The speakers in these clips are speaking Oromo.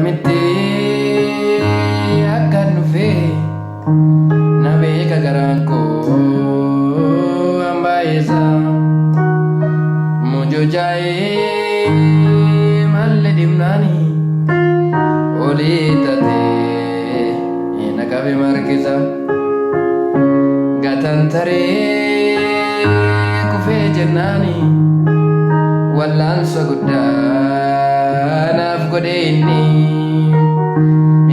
Akkamitti akka dhufe na beeka garaan koo hambaayesa mujojaa'ee malle dimnaani olii tatee na qabe markisa gatantaree kufee jennaani wallaansa guddaa naaf godhe inni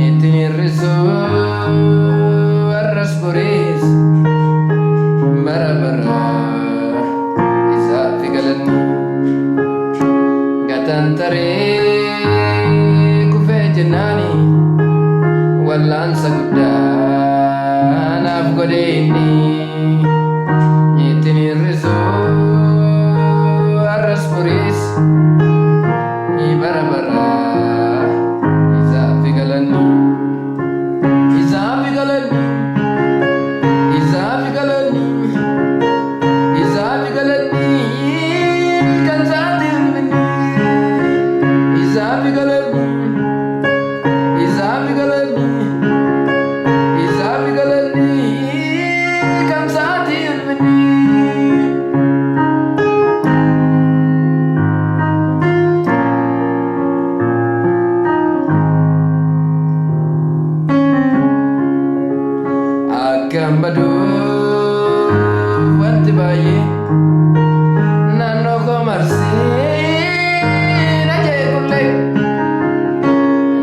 ittiin hir'isu warras borees bara bara isaaf galanni gatantaree kufee jennaani wallaansa guddaa naaf godhe inni ittiin hir'isu warras borees bara bara isaaf galanni isaaf galanni isaaf galanni isaaf galanni kan saatiin minni isaaf galanni isaaf galanni isaaf galanni kan saatiin minni Akkam baduuf wanti baay'ee naannoo koo marsee na jeequllee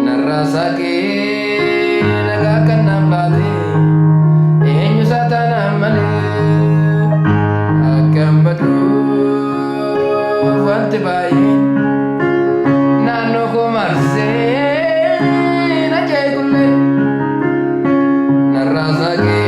narraa saaqee nagaa kan naaf laate eenyu saatanaan malee. Akkam baduuf wanti baay'ee naannoo koo marsee na jeequllee narraa saaqee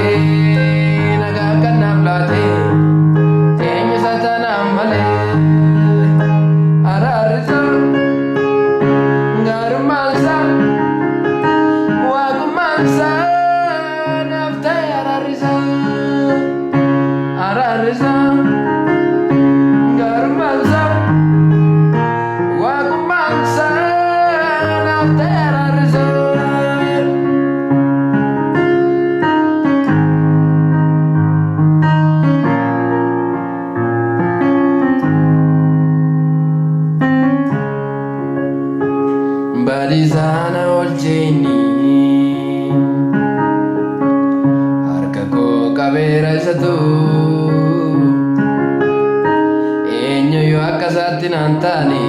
Balisana olcheni harka koo qabeera isatu eenyu yoo akka isaatti naan taane